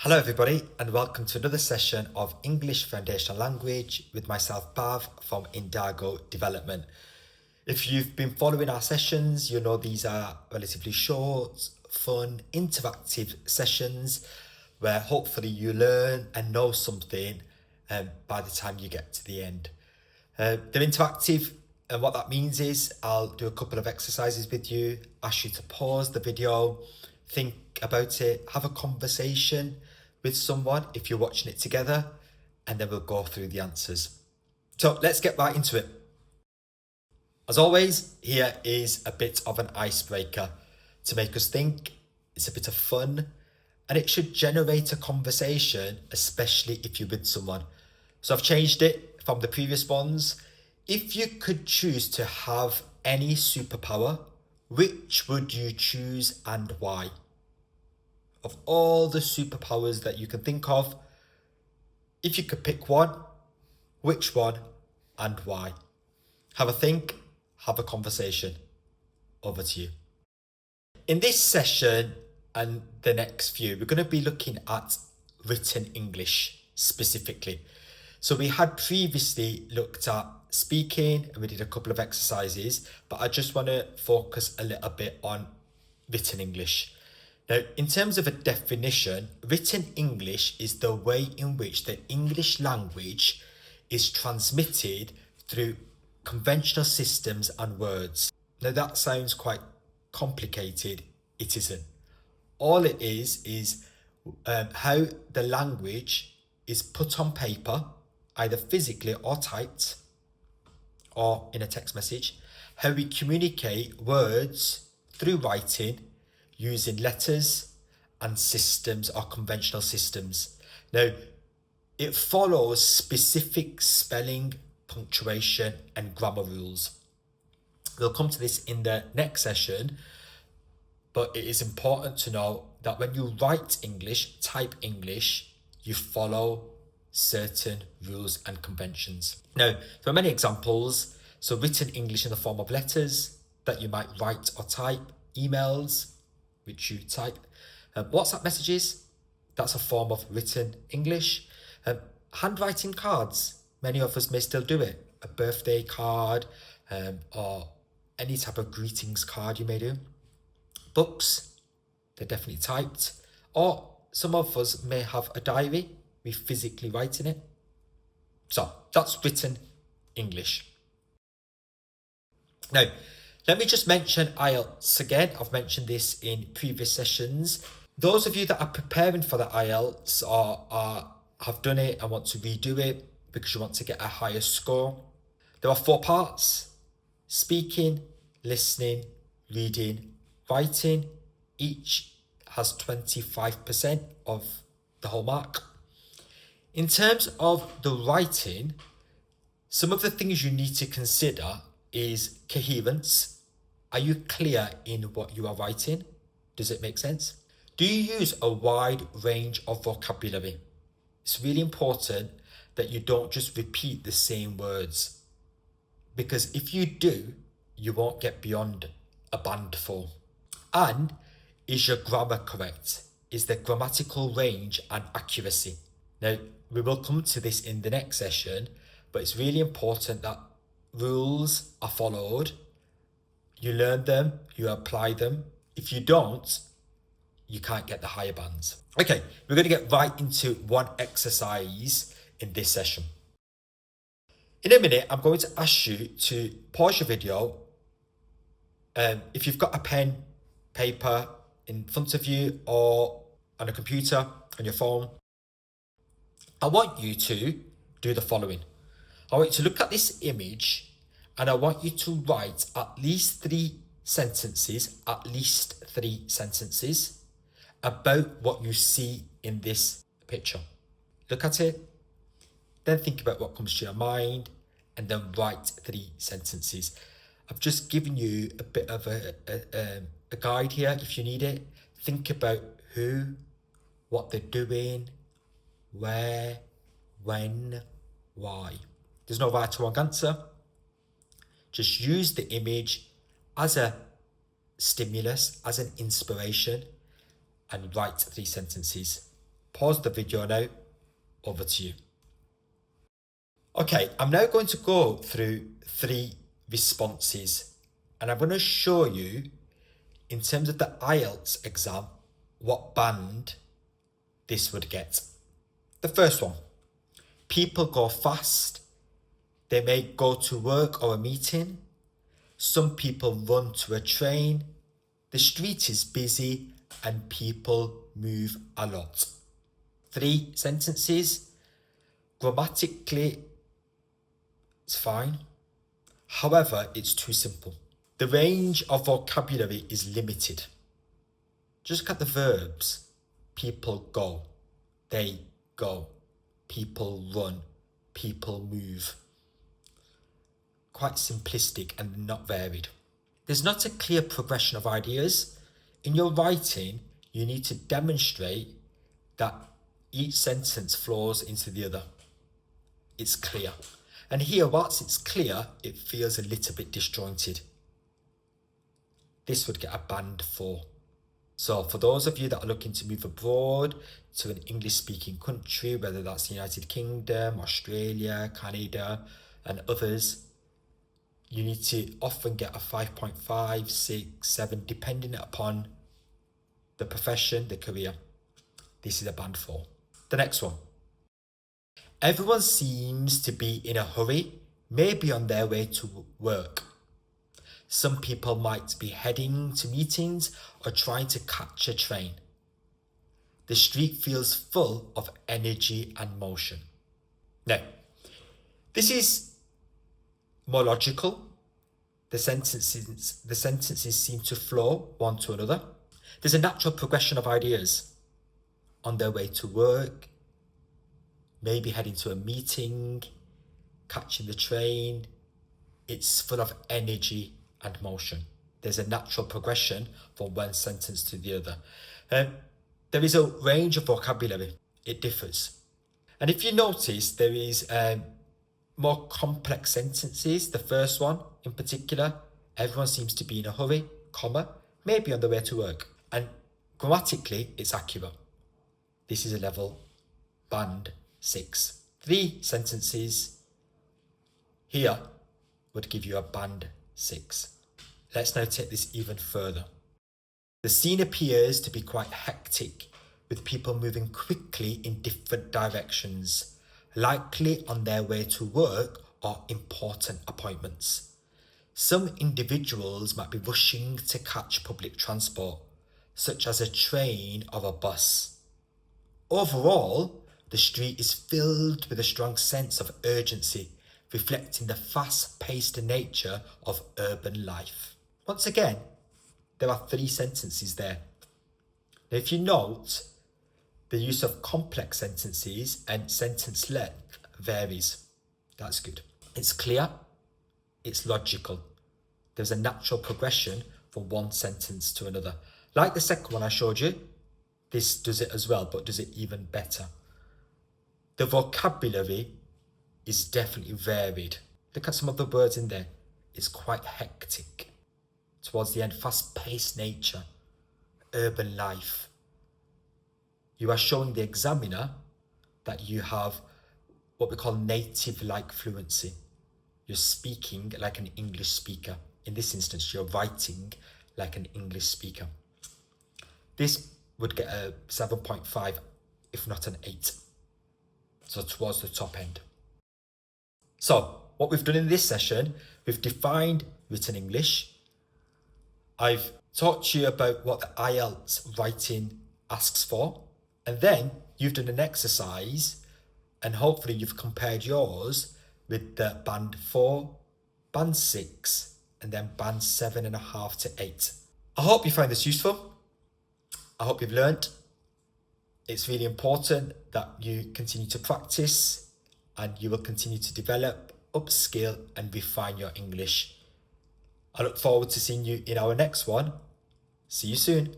Hello everybody and welcome to another session of English Foundational Language with myself Bav from Indigo Development. If you've been following our sessions, you know these are relatively short, fun, interactive sessions where hopefully you learn and know something by the time you get to the end. They're interactive, and what that means is I'll do a couple of exercises with you, ask you to pause the video, think about it, have a conversation with someone if you're watching it together, and then we'll go through the answers. So let's get right into it. As always, here is a bit of an icebreaker to make us think. It's a bit of fun and it should generate a conversation, especially if you're with someone. So I've changed it from the previous ones. If you could choose to have any superpower, which would you choose and why? Of all the superpowers that you can think of, if you could pick one, which one and why? Have a think, have a conversation. Over to you. In this session and the next few, we're going to be looking at written English specifically. So we had previously looked at speaking and we did a couple of exercises, but I just want to focus a little bit on written English. Now, in terms of a definition, written English is the way in which the English language is transmitted through conventional systems and words. Now, that sounds quite complicated. It isn't. All it is how the language is put on paper, either physically or typed, or in a text message, how we communicate words through writing using letters and systems or conventional systems. Now, it follows specific spelling, punctuation, and grammar rules. We'll come to this in the next session, but it is important to know that when you write English, type English, you follow certain rules and conventions. Now, there are many examples. So written English in the form of letters that you might write or type, emails, which you type, WhatsApp messages, that's a form of written English. Handwriting cards, many of us may still do it. A birthday card or any type of greetings card you may do. Books, they're definitely typed. Or some of us may have a diary, we physically write in it. So that's written English. Now, let me just mention IELTS again. I've mentioned this in previous sessions. Those of you that are preparing for the IELTS or have done it and want to redo it because you want to get a higher score, there are 4 parts: speaking, listening, reading, writing. Each has 25% of the whole mark. In terms of the writing, some of the things you need to consider is coherence. Are you clear in what you are writing? Does it make sense? Do you use a wide range of vocabulary? It's really important that you don't just repeat the same words, because if you do, you won't get beyond a band 4. And is your grammar correct? Is there grammatical range and accuracy? Now, we will come to this in the next session, but it's really important that rules are followed. You learn them, you apply them. If you don't, you can't get the higher bands. Okay, we're going to get right into one exercise in this session. In a minute, I'm going to ask you to pause your video. If you've got a pen, paper in front of you or on a computer, on your phone, I want you to do the following. I want you to look at this image and I want you to write at least 3 sentences about what you see in this picture. Look at it, then think about what comes to your mind, and then write 3 sentences. I've just given you a bit of a guide here if you need it. Think about who, what they're doing, where, when, why. There's no right or wrong answer. Just use the image as a stimulus, as an inspiration, and write 3 sentences pause the video now. Over to you. Okay, I'm now going to go through 3 responses, and I'm going to show you, in terms of the IELTS exam, what band this would get. The first one: people go fast. They may go to work or a meeting. Some people run to a train. The street is busy and people move a lot. 3 sentences. Grammatically, it's fine. However, it's too simple. The range of vocabulary is limited. Just look at the verbs. People go. They go. People run. People move. Quite simplistic and not varied. There's not a clear progression of ideas. In your writing, you need to demonstrate that each sentence flows into the other. It's clear. And here, whilst it's clear, it feels a little bit disjointed. This would get a band 4. So for those of you that are looking to move abroad to an English-speaking country, whether that's the United Kingdom, Australia, Canada, and others, you need to often get a 5.5, 6, 7, depending upon the profession, the career. This is a band 4. The next one. Everyone seems to be in a hurry, maybe on their way to work. Some people might be heading to meetings or trying to catch a train. The street feels full of energy and motion. Now, this is more logical. The sentences seem to flow one to another. There's a natural progression of ideas. On their way to work, maybe heading to a meeting, catching the train. It's full of energy and motion. There's a natural progression from one sentence to the other. There is a range of vocabulary. It differs. And if you notice, there is more complex sentences. The first one in particular, everyone seems to be in a hurry, comma, maybe on the way to work. And grammatically, it's accurate. This is a level band 6. 3 sentences here would give you a band 6. Let's now take this even further. The scene appears to be quite hectic, with people moving quickly in different directions, likely on their way to work or important appointments. Some individuals might be rushing to catch public transport, such as a train or a bus. Overall, the street is filled with a strong sense of urgency, reflecting the fast-paced nature of urban life. Once again, there are 3 sentences there. Now, if you note, the use of complex sentences and sentence length varies. That's good. It's clear, it's logical. There's a natural progression from one sentence to another. Like the second one I showed you, this does it as well, but does it even better. The vocabulary is definitely varied. Look at some of the words in there. It's quite hectic. Towards the end, fast-paced nature, urban life. You are showing the examiner that you have what we call native-like fluency. You're speaking like an English speaker. In this instance, you're writing like an English speaker. This would get a 7.5, if not an 8. So towards the top end. So what we've done in this session, we've defined written English. I've taught you about what the IELTS writing asks for. And then you've done an exercise and hopefully you've compared yours with the band 4, band 6, and then band 7.5 to 8. I hope you find this useful. I hope you've learnt. It's really important that you continue to practice and you will continue to develop, upskill and refine your English. I look forward to seeing you in our next one. See you soon.